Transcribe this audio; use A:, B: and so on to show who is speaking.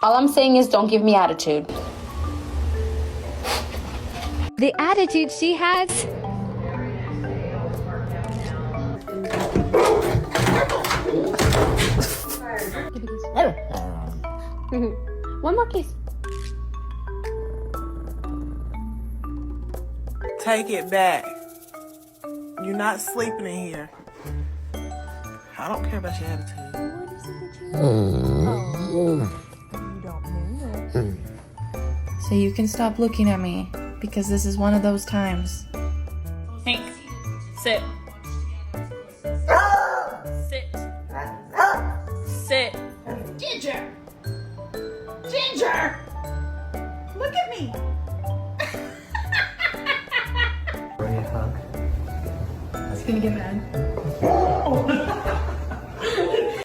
A: All I'm saying is don't give me attitude.
B: The attitude she has.
A: One more kiss.
C: Take it back. You're not sleeping in here. I don't care about your attitude.
D: What is it that you don't mean it.
E: So you can stop looking at me, because this is one of those times.
F: Hank, sit. Sit. Sit. Ginger.